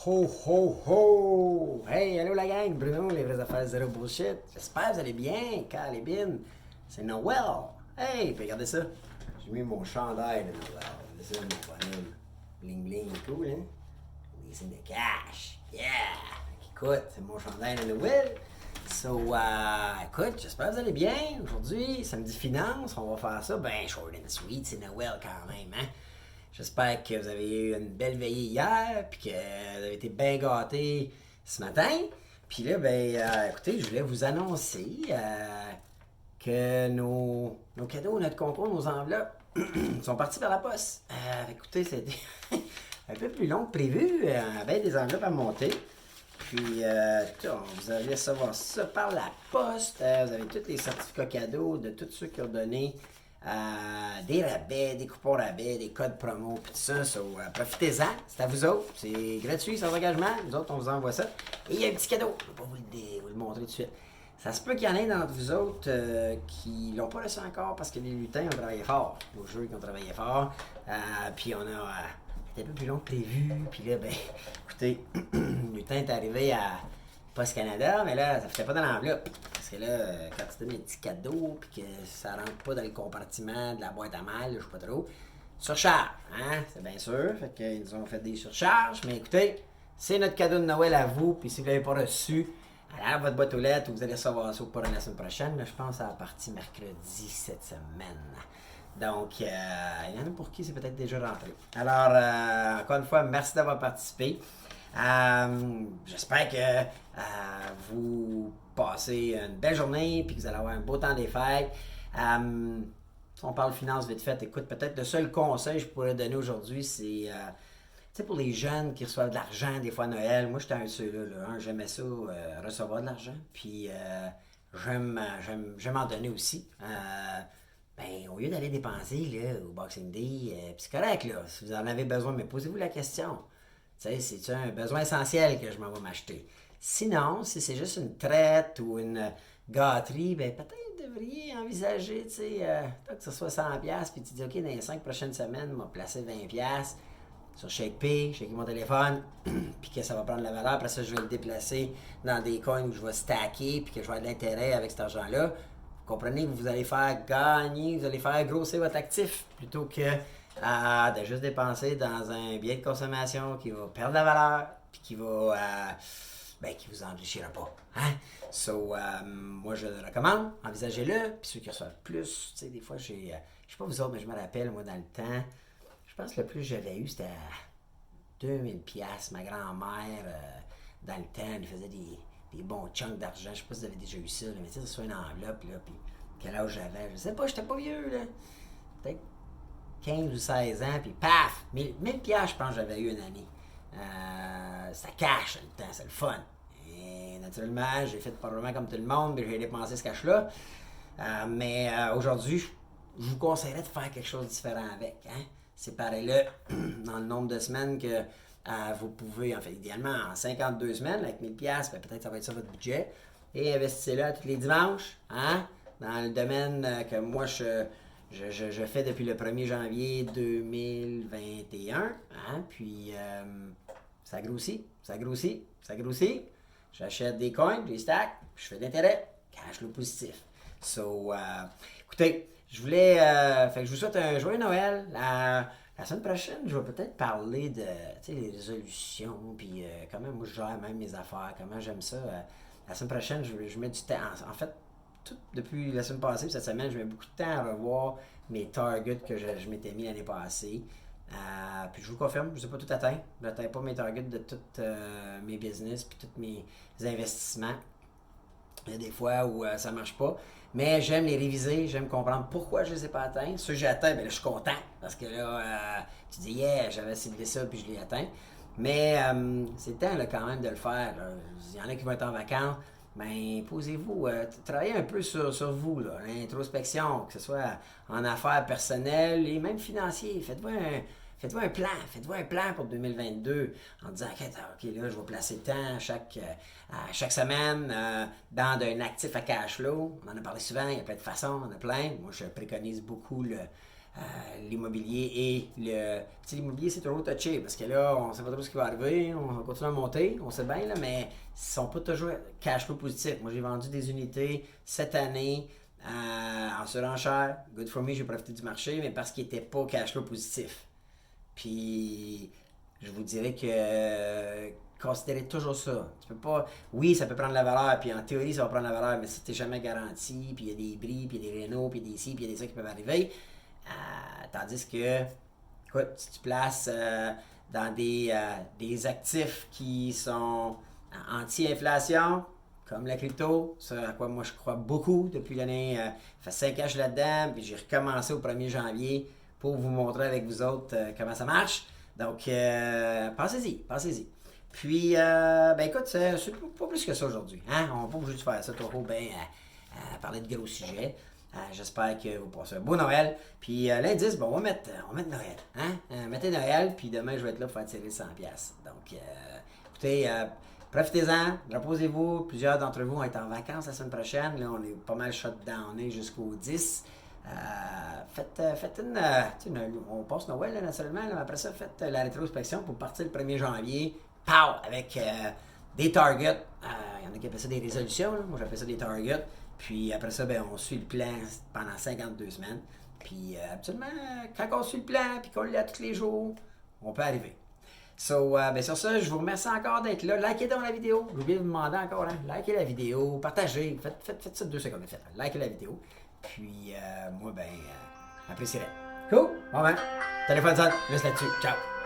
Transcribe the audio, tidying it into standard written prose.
Ho ho ho! Hey, allô la gang, Bruno, les vraies affaires zéro bullshit. J'espère que vous allez bien, car les bines, c'est Noël. Hey, puis regardez ça. J'ai mis mon chandail de Noël. C'est ça, mon bonhomme. Bling bling, cool, hein? Des signes de cash. Yeah! Écoute, c'est mon chandail de Noël. Écoute, j'espère que vous allez bien. Aujourd'hui, samedi finance, on va faire ça. Ben, short and sweet, c'est Noël quand même, hein? J'espère que vous avez eu une belle veillée hier, puis que vous avez été bien gâtés ce matin. Puis là, écoutez, je voulais vous annoncer que nos cadeaux, notre concours, nos enveloppes sont partis par la poste. Écoutez, c'était un peu plus long que prévu, avec des enveloppes à monter. Puis, vous allez recevoir ça par la poste. Vous avez tous les certificats cadeaux de tous ceux qui ont donné des rabais, des coupons rabais, des codes promo, puis tout ça. Profitez-en, c'est à vous autres. C'est gratuit, sans engagement. Nous autres, on vous envoie ça. Et il y a un petit cadeau. Je ne vais pas vous le montrer tout de suite. Ça se peut qu'il y en ait d'entre vous autres qui l'ont pas reçu encore parce que les lutins ont travaillé fort. Nos jeux qui ont travaillé fort. Puis on a c'était un peu plus long que prévu. Puis là, écoutez, le lutin est arrivé à Post Canada, mais là, ça ne fitait pas dans l'enveloppe. Parce que là, quand tu donnes un petit cadeau, puis que ça rentre pas dans le compartiment de la boîte à mal, je sais pas trop, surcharge, hein, c'est bien sûr. Fait qu'ils nous ont fait des surcharges, mais écoutez, c'est notre cadeau de Noël à vous, puis si vous l'avez pas reçu, allez à votre boîte aux lettres, vous allez recevoir ça pour la semaine prochaine, mais je pense à la partie mercredi cette semaine. Donc, il y en a pour qui c'est peut-être déjà rentré. Alors, encore une fois, merci d'avoir participé. J'espère que vous passez une belle journée puis que vous allez avoir un beau temps des fêtes. Si on parle finances vite fait, écoute, peut-être le seul conseil que je pourrais donner aujourd'hui, c'est tu sais, pour les jeunes qui reçoivent de l'argent des fois à Noël. Moi, j'étais un de ceux-là. Là, j'aimais ça, recevoir de l'argent. Puis, j'aime en donner aussi. Au lieu d'aller dépenser là, au Boxing Day, c'est correct, là, si vous en avez besoin, mais posez-vous la question. Tu sais, c'est un besoin essentiel que je m'en vais m'acheter. Sinon, si c'est juste une traite ou une gâterie, peut-être devriez envisager, tu sais, que ce soit 100$, puis tu dis, OK, dans les 5 prochaines semaines, on va placer 20$ sur ShakePay, shaker mon téléphone, puis que ça va prendre la valeur. Après ça, je vais le déplacer dans des coins où je vais stacker, puis que je vais avoir de l'intérêt avec cet argent-là. Vous comprenez que vous allez faire gagner, vous allez faire grossir votre actif plutôt que de juste dépenser dans un bien de consommation qui va perdre la valeur puis qui va qui vous enrichira pas. Hein? Moi je le recommande, envisagez-le. Puis ceux qui reçoivent plus, tu sais, des fois je sais pas vous autres, mais je me rappelle, moi dans le temps, je pense que le plus que j'avais eu, c'était à 2000$. Ma grand-mère, dans le temps, elle faisait des bons chunks d'argent. Je sais pas si vous avez déjà eu ça, là, mais tu sais, ça soit une enveloppe, là, puis quel âge j'avais. Je sais pas, j'étais pas vieux, là. Peut-être 15 ou 16 ans, puis paf! 1000$, je pense que j'avais eu une année. Ça cache le temps, c'est le fun. Et naturellement, j'ai fait probablement comme tout le monde, puis j'ai dépensé ce cash-là. Aujourd'hui, je vous conseillerais de faire quelque chose de différent avec. Hein? Séparez-le dans le nombre de semaines que vous pouvez, en fait, idéalement en 52 semaines, avec 1000$, peut-être ça va être ça votre budget. Et investissez-le tous les dimanches, hein? Dans le domaine que moi je fais depuis le 1er janvier 2021. Hein? Puis ça grossit, ça grossit, ça grossit. J'achète des coins, je les stack, je fais de l'intérêt, cash flow positif. Écoutez, je vous souhaite un joyeux Noël. La semaine prochaine, je vais peut-être parler de les résolutions, puis comment moi je gère même mes affaires, comment j'aime ça. La semaine prochaine, je mets du temps. En fait, depuis la semaine passée, cette semaine, je mets beaucoup de temps à revoir mes targets que je m'étais mis l'année passée. Puis je vous confirme, je n'ai pas tout atteint. Je n'atteins pas mes targets de tous mes business puis tous mes investissements. Il y a des fois où ça ne marche pas. Mais j'aime les réviser, j'aime comprendre pourquoi je ne les ai pas atteints. Ceux que j'ai atteints, je suis content. Parce que là, tu dis, yeah, j'avais ciblé ça puis je l'ai atteint. Mais c'est le temps là, quand même de le faire. Là. Il y en a qui vont être en vacances. Posez-vous, travaillez un peu sur vous, là, l'introspection, que ce soit en affaires personnelles et même financières. Faites-vous un plan. Faites-vous un plan pour 2022 en disant, OK, là, je vais placer tant chaque semaine dans un actif à cash flow. On en a parlé souvent, il y a plein de façons, on en a plein. Moi, je préconise beaucoup l'immobilier et le... Tu sais, l'immobilier, c'est toujours touché parce que là, on sait pas trop ce qui va arriver, on continue à monter, on sait bien, là, mais ils sont pas toujours cash flow positifs. Moi, j'ai vendu des unités cette année en surenchère. Good for me, j'ai profité du marché, mais parce qu'ils n'étaient pas cash flow positifs. Puis, je vous dirais que considérez toujours ça. Tu peux pas. Oui, ça peut prendre la valeur, puis en théorie, ça va prendre la valeur, mais si t'es jamais garanti, puis il y a des bris, puis il y a des rénaux, puis il y a des ci, puis il y a des ça qui peuvent arriver. Tandis que, écoute, si tu places dans des actifs qui sont anti-inflation, comme la crypto, ça à quoi moi je crois beaucoup depuis l'année. Ça fait 5 ans que je suis là-dedans, puis j'ai recommencé au 1er janvier pour vous montrer avec vous autres comment ça marche. Donc, pensez-y, pensez-y. Puis, ben écoute, c'est pas plus que ça aujourd'hui. Hein? On va pas obligé de faire ça trop bien parler de gros sujets. J'espère que vous passez un beau Noël. Puis l'indice, bon, on va mettre Noël. Hein? Mettez Noël, puis demain, je vais être là pour faire tirer 100$. Donc, écoutez, profitez-en, reposez-vous. Plusieurs d'entre vous vont être en vacances la semaine prochaine. Là, on est pas mal shutdowné jusqu'au 10. Faites on passe Noël là, naturellement, là, après ça, faites la rétrospection pour partir le 1er janvier. Pow! Avec des targets. Il y en a qui appellent ça des résolutions. Là. Moi, j'appelle ça des targets. Puis après ça, ben, on suit le plan pendant 52 semaines. Puis absolument, quand on suit le plan puis qu'on le lit tous les jours, on peut arriver. So, ben sur ça, je vous remercie encore d'être là. Likez dans la vidéo. J'ai oublié de vous demander encore. Hein? Likez la vidéo, partagez. Faites ça 2 secondes. Likez la vidéo. Puis moi, ben, apprécierais. Cool? Bon ben, téléphone sonne. Juste là-dessus. Ciao!